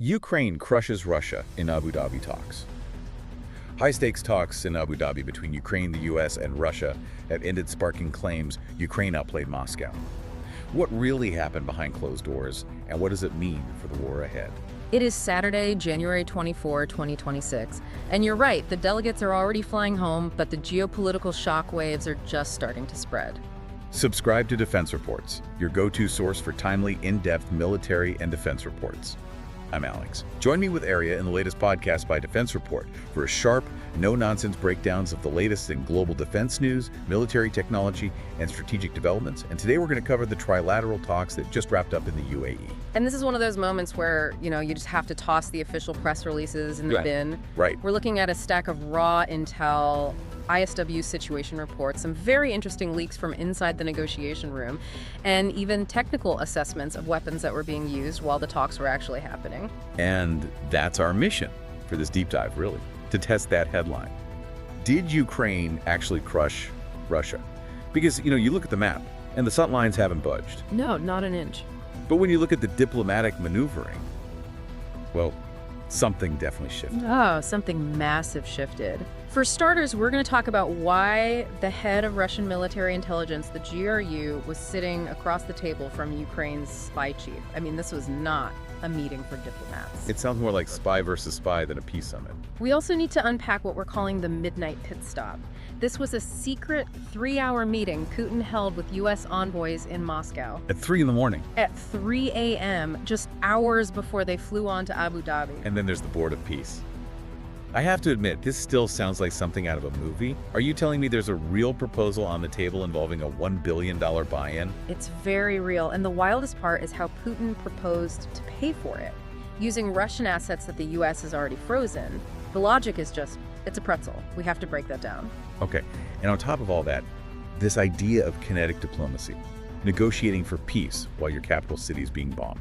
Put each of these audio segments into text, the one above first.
Ukraine crushes Russia in Abu Dhabi talks. High-stakes talks in Abu Dhabi between Ukraine, the U.S., and Russia have ended, sparking claims Ukraine outplayed Moscow. What really happened behind closed doors, and what does it mean for the war ahead? It is Saturday, January 24, 2026, and you're right, the delegates are already flying home, but the geopolitical shockwaves are just starting to spread. Subscribe to Defense Reports, your go-to source for timely, in-depth military and defense reports. I'm Alex. Join me with Aria in the latest podcast by Defense Report for a sharp, no-nonsense breakdowns of the latest in global defense news, military technology, and strategic developments. And today we're going to cover the trilateral talks that just wrapped up in the UAE. And this is one of those moments where, you just have to toss the official press releases in the bin. Right. We're looking at a stack of raw intel, ISW situation reports, some very interesting leaks from inside the negotiation room, and even technical assessments of weapons that were being used while the talks were actually happening. And that's our mission for this deep dive, really, to test that headline. Did Ukraine actually crush Russia? Because, you look at the map, and the front lines haven't budged. No, not an inch. But when you look at the diplomatic maneuvering, well, something definitely shifted. Oh, something massive shifted. For starters, we're going to talk about why the head of Russian military intelligence, the GRU, was sitting across the table from Ukraine's spy chief. I mean, this was not a meeting for diplomats. It sounds more like spy versus spy than a peace summit. We also need to unpack what we're calling the midnight pit stop. This was a secret 3-hour meeting Putin held with U.S. envoys in Moscow. At 3 in the morning. At 3 a.m., just hours before they flew on to Abu Dhabi. And then there's the Board of Peace. I have to admit, this still sounds like something out of a movie. Are you telling me there's a real proposal on the table involving a $1 billion buy-in? It's very real, and the wildest part is how Putin proposed to pay for it, using Russian assets that the U.S. has already frozen. The logic is just, it's a pretzel. We have to break that down. Okay, and on top of all that, this idea of kinetic diplomacy, negotiating for peace while your capital city is being bombed.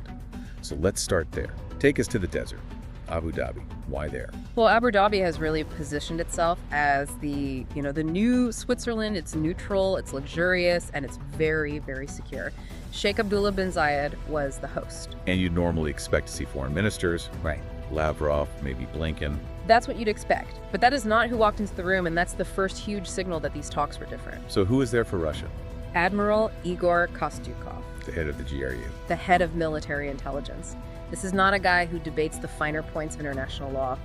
So let's start there. Take us to the desert. Abu Dhabi. Why there? Well, Abu Dhabi has really positioned itself as the new Switzerland. It's neutral, it's luxurious, and it's very, very secure. Sheikh Abdullah bin Zayed was the host. And you'd normally expect to see foreign ministers. Right. Lavrov, maybe Blinken. That's what you'd expect. But that is not who walked into the room, and that's the first huge signal that these talks were different. So who is there for Russia? Admiral Igor Kostyukov. The head of the GRU. The head of military intelligence. This is not a guy who debates the finer points of international law.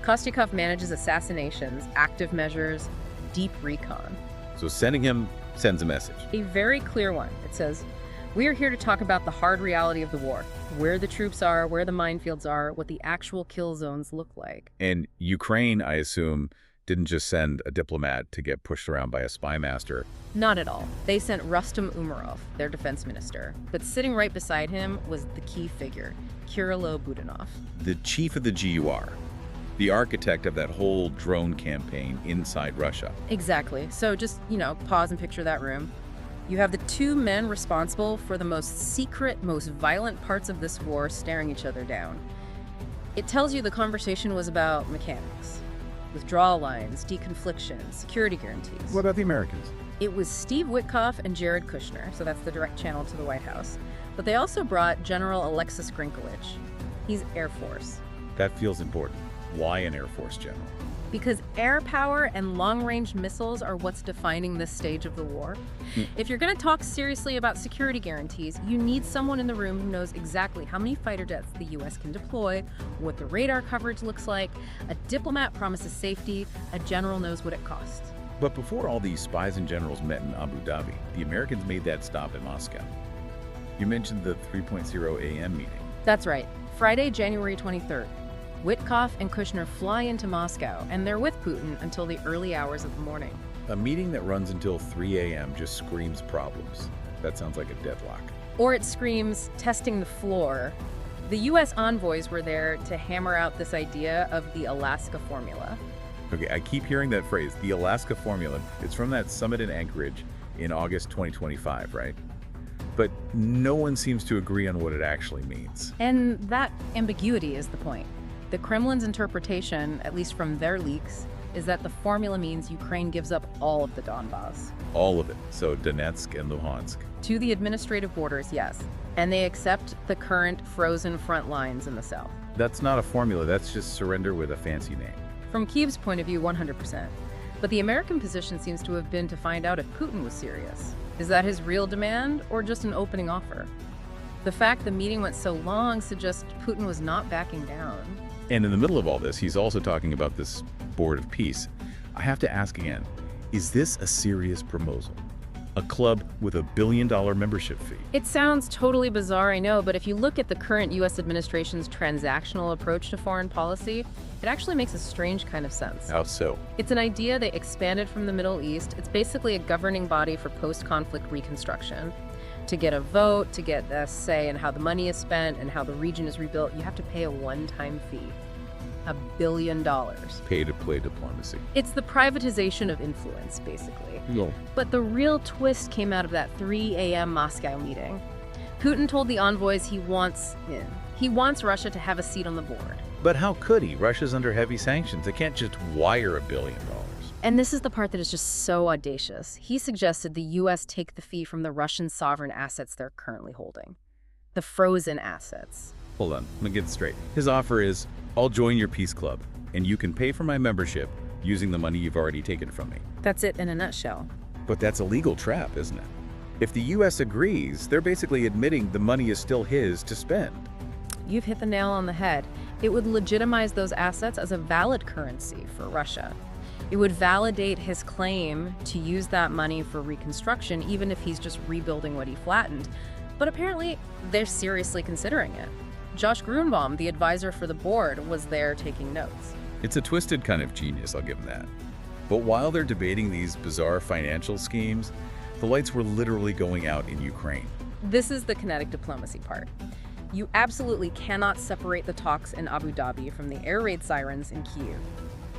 Kostyukov manages assassinations, active measures, deep recon. So sending him sends a message. A very clear one. It says, we are here to talk about the hard reality of the war, where the troops are, where the minefields are, what the actual kill zones look like. And Ukraine, I assume, didn't just send a diplomat to get pushed around by a spy master. Not at all. They sent Rustem Umerov, their defense minister. But sitting right beside him was the key figure, Kirilo Budanov. The chief of the GUR, the architect of that whole drone campaign inside Russia. Exactly. So just, pause and picture that room. You have the two men responsible for the most secret, most violent parts of this war staring each other down. It tells you the conversation was about mechanics. Withdrawal lines, deconfliction, security guarantees. What about the Americans? It was Steve Witkoff and Jared Kushner, so that's the direct channel to the White House. But they also brought General Alexis Grinkovich. He's Air Force. That feels important. Why an Air Force general? Because air power and long-range missiles are what's defining this stage of the war. If you're going to talk seriously about security guarantees, you need someone in the room who knows exactly how many fighter jets the U.S. can deploy, what the radar coverage looks like. A diplomat promises safety, a general knows what it costs. But before all these spies and generals met in Abu Dhabi, the Americans made that stop in Moscow. You mentioned the 3.0 a.m. meeting. That's right. Friday, January 23rd. Witkoff and Kushner fly into Moscow, and they're with Putin until the early hours of the morning. A meeting that runs until 3 a.m. just screams problems. That sounds like a deadlock. Or it screams testing the floor. The U.S. envoys were there to hammer out this idea of the Alaska formula. Okay, I keep hearing that phrase, the Alaska formula. It's from that summit in Anchorage in August 2025, right? But no one seems to agree on what it actually means. And that ambiguity is the point. The Kremlin's interpretation, at least from their leaks, is that the formula means Ukraine gives up all of the Donbas. All of it. So Donetsk and Luhansk. To the administrative borders, yes. And they accept the current frozen front lines in the south. That's not a formula, that's just surrender with a fancy name. From Kyiv's point of view, 100%. But the American position seems to have been to find out if Putin was serious. Is that his real demand or just an opening offer? The fact the meeting went so long suggests Putin was not backing down. And in the middle of all this, he's also talking about this Board of Peace. I have to ask again, is this a serious proposal? A club with $1 billion membership fee? It sounds totally bizarre, I know, but if you look at the current U.S. administration's transactional approach to foreign policy, it actually makes a strange kind of sense. How so? It's an idea they expanded from the Middle East. It's basically a governing body for post-conflict reconstruction. To get a vote, to get a say in how the money is spent and how the region is rebuilt, you have to pay a one-time fee. $1 billion. Pay-to-play diplomacy. It's the privatization of influence, basically. No. But the real twist came out of that 3 a.m. Moscow meeting. Putin told the envoys he wants in. He wants Russia to have a seat on the board. But how could he? Russia's under heavy sanctions. They can't just wire $1 billion. And this is the part that is just so audacious. He suggested the U.S. take the fee from the Russian sovereign assets they're currently holding. The frozen assets. Hold on, let me get it straight. His offer is, I'll join your peace club, and you can pay for my membership using the money you've already taken from me. That's it in a nutshell. But that's a legal trap, isn't it? If the U.S. agrees, they're basically admitting the money is still his to spend. You've hit the nail on the head. It would legitimize those assets as a valid currency for Russia. It would validate his claim to use that money for reconstruction, even if he's just rebuilding what he flattened. But apparently, they're seriously considering it. Josh Grunbaum, the advisor for the board, was there taking notes. It's a twisted kind of genius, I'll give him that. But while they're debating these bizarre financial schemes, the lights were literally going out in Ukraine. This is the kinetic diplomacy part. You absolutely cannot separate the talks in Abu Dhabi from the air raid sirens in Kyiv.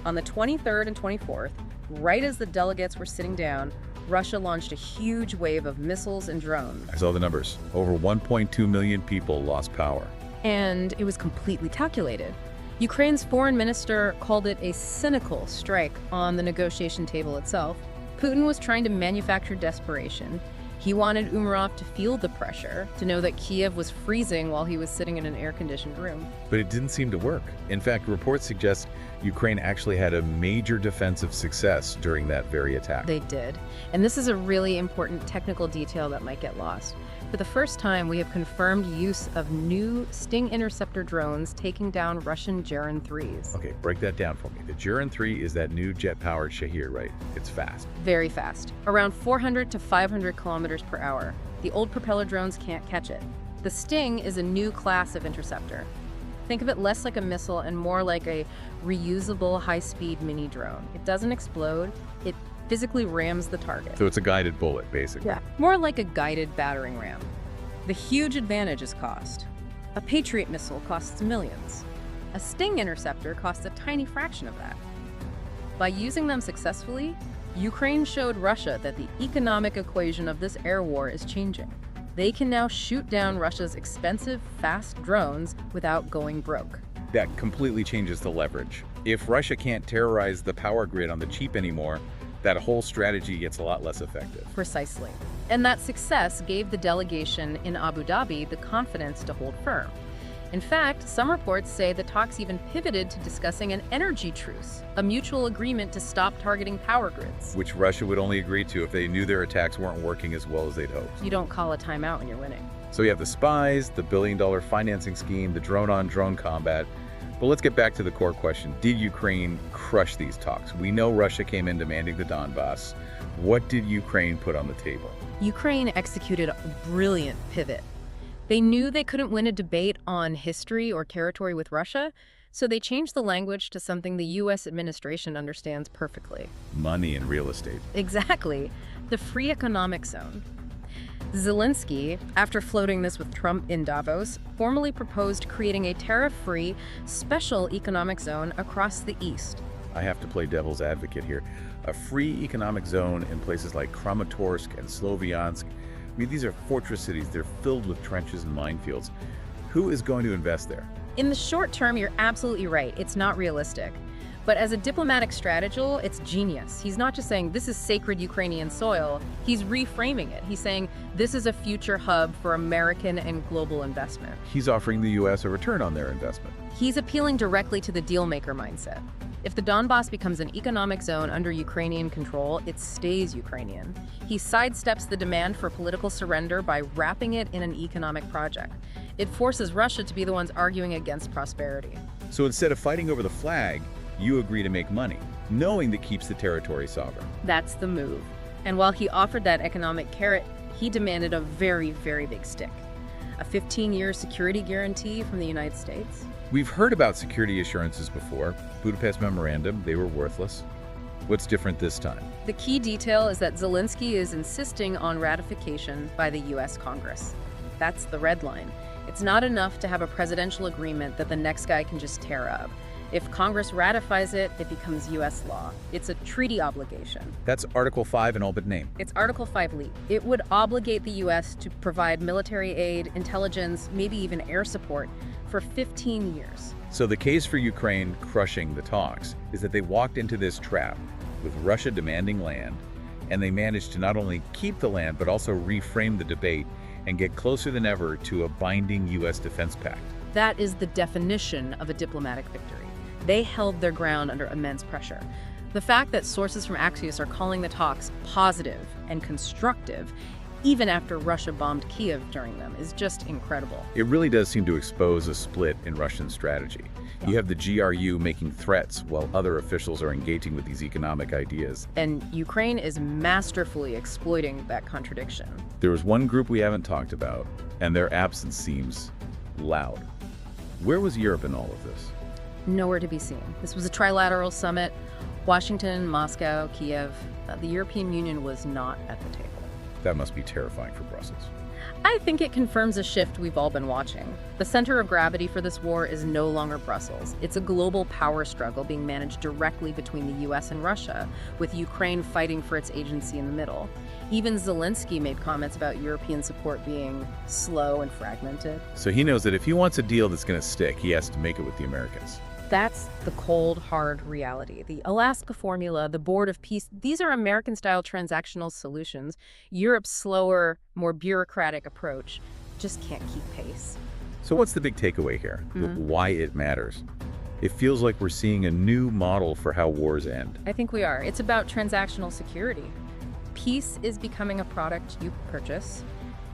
On the 23rd and 24th, right as the delegates were sitting down, Russia launched a huge wave of missiles and drones. I saw the numbers. Over 1.2 million people lost power. And it was completely calculated. Ukraine's foreign minister called it a cynical strike on the negotiation table itself. Putin was trying to manufacture desperation. He wanted Umarov to feel the pressure, to know that Kiev was freezing while he was sitting in an air-conditioned room. But it didn't seem to work. In fact, reports suggest Ukraine actually had a major defensive success during that very attack. They did. And this is a really important technical detail that might get lost. For the first time, we have confirmed use of new Sting interceptor drones taking down Russian Geran 3s. Okay, break that down for me. The Geran 3 is that new jet-powered Shahir, right? It's fast. Very fast. Around 400 to 500 kilometers per hour. The old propeller drones can't catch it. The Sting is a new class of interceptor. Think of it less like a missile and more like a reusable high-speed mini drone. It doesn't explode. It physically rams the target. So it's a guided bullet, basically. Yeah, more like a guided battering ram. The huge advantage is cost. A Patriot missile costs millions. A Sting interceptor costs a tiny fraction of that. By using them successfully, Ukraine showed Russia that the economic equation of this air war is changing. They can now shoot down Russia's expensive, fast drones without going broke. That completely changes the leverage. If Russia can't terrorize the power grid on the cheap anymore, that whole strategy gets a lot less effective. Precisely. And that success gave the delegation in Abu Dhabi the confidence to hold firm. In fact, some reports say the talks even pivoted to discussing an energy truce, a mutual agreement to stop targeting power grids. Which Russia would only agree to if they knew their attacks weren't working as well as they'd hoped. You don't call a timeout when you're winning. So you have the spies, the billion-dollar financing scheme, the drone-on-drone combat. But let's get back to the core question. Did Ukraine crush these talks? We know Russia came in demanding the Donbass. What did Ukraine put on the table? Ukraine executed a brilliant pivot. They knew they couldn't win a debate on history or territory with Russia, so they changed the language to something the U.S. administration understands perfectly. Money and real estate. Exactly. The free economic zone. Zelensky, after floating this with Trump in Davos, formally proposed creating a tariff-free special economic zone across the east. I have to play devil's advocate here. A free economic zone in places like Kramatorsk and Sloviansk. I mean, these are fortress cities. They're filled with trenches and minefields. Who is going to invest there? In the short term, you're absolutely right. It's not realistic. But as a diplomatic strategy, it's genius. He's not just saying this is sacred Ukrainian soil, he's reframing it. He's saying this is a future hub for American and global investment. He's offering the U.S. a return on their investment. He's appealing directly to the deal-maker mindset. If the Donbass becomes an economic zone under Ukrainian control, it stays Ukrainian. He sidesteps the demand for political surrender by wrapping it in an economic project. It forces Russia to be the ones arguing against prosperity. So instead of fighting over the flag, you agree to make money, knowing that keeps the territory sovereign. That's the move. And while he offered that economic carrot, he demanded a very, very big stick. A 15-year security guarantee from the United States. We've heard about security assurances before. Budapest Memorandum, they were worthless. What's different this time? The key detail is that Zelensky is insisting on ratification by the U.S. Congress. That's the red line. It's not enough to have a presidential agreement that the next guy can just tear up. If Congress ratifies it, it becomes U.S. law. It's a treaty obligation. That's Article 5 in all but name. It's Article 5 leap. It would obligate the U.S. to provide military aid, intelligence, maybe even air support for 15 years. So the case for Ukraine crushing the talks is that they walked into this trap with Russia demanding land, and they managed to not only keep the land but also reframe the debate and get closer than ever to a binding U.S. defense pact. That is the definition of a diplomatic victory. They held their ground under immense pressure. The fact that sources from Axios are calling the talks positive and constructive, even after Russia bombed Kiev during them, is just incredible. It really does seem to expose a split in Russian strategy. You have the GRU making threats while other officials are engaging with these economic ideas. And Ukraine is masterfully exploiting that contradiction. There was one group we haven't talked about, and their absence seems loud. Where was Europe in all of this? Nowhere to be seen. This was a trilateral summit. Washington, Moscow, Kiev. The European Union was not at the table. That must be terrifying for Brussels. I think it confirms a shift we've all been watching. The center of gravity for this war is no longer Brussels. It's a global power struggle being managed directly between the US and Russia, with Ukraine fighting for its agency in the middle. Even Zelensky made comments about European support being slow and fragmented. So he knows that if he wants a deal that's going to stick, he has to make it with the Americans. That's the cold, hard reality. The Alaska Formula, the Board of Peace, these are American-style transactional solutions. Europe's slower, more bureaucratic approach just can't keep pace. So what's the big takeaway here? Why it matters? It feels like we're seeing a new model for how wars end. I think we are. It's about transactional security. Peace is becoming a product you purchase.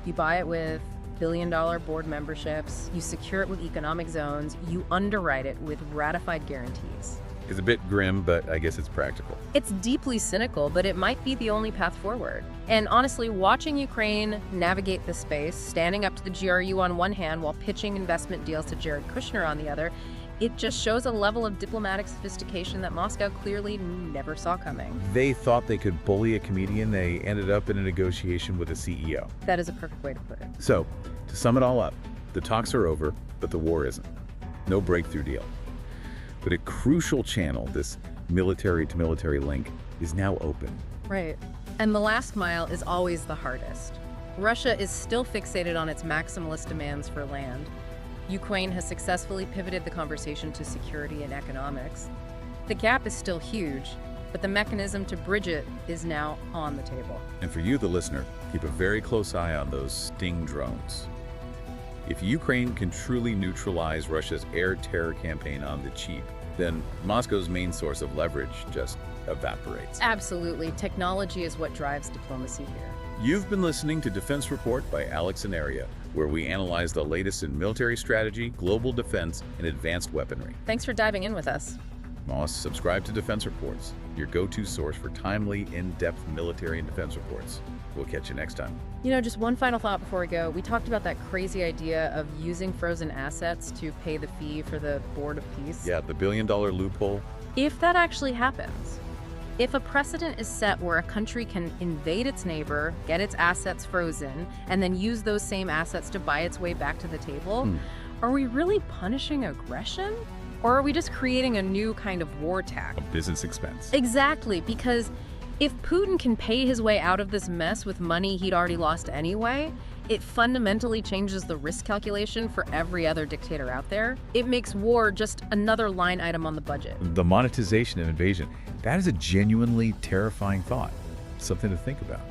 You buy it with billion-dollar board memberships, you secure it with economic zones, you underwrite it with ratified guarantees. It's a bit grim, but I guess it's practical. It's deeply cynical, but it might be the only path forward. And honestly, watching Ukraine navigate this space, standing up to the GRU on one hand while pitching investment deals to Jared Kushner on the other, it just shows a level of diplomatic sophistication that Moscow clearly never saw coming. They thought they could bully a comedian. They ended up in a negotiation with a CEO. That is a perfect way to put it. So, to sum it all up, the talks are over, but the war isn't. No breakthrough deal. But a crucial channel, this military-to-military link, is now open. Right. And the last mile is always the hardest. Russia is still fixated on its maximalist demands for land. Ukraine has successfully pivoted the conversation to security and economics. The gap is still huge, but the mechanism to bridge it is now on the table. And for you, the listener, keep a very close eye on those Sting drones. If Ukraine can truly neutralize Russia's air terror campaign on the cheap, then Moscow's main source of leverage just evaporates. Absolutely. Technology is what drives diplomacy here. You've been listening to Defense Report by Alex and Aria, where we analyze the latest in military strategy, global defense, and advanced weaponry. Thanks for diving in with us. Moss, subscribe to Defense Reports, your go-to source for timely, in-depth military and defense reports. We'll catch you next time. You know, just one final thought before we go. We talked about that crazy idea of using frozen assets to pay the fee for the Board of Peace. Yeah, the billion-dollar loophole. If that actually happens, if a precedent is set where a country can invade its neighbor, get its assets frozen, and then use those same assets to buy its way back to the table, are we really punishing aggression? Or are we just creating a new kind of war tax? A business expense. Exactly, because if Putin can pay his way out of this mess with money he'd already lost anyway, It fundamentally changes the risk calculation for every other dictator out there. It makes war just another line item on the budget. The monetization of invasion, that is a genuinely terrifying thought. Something to think about.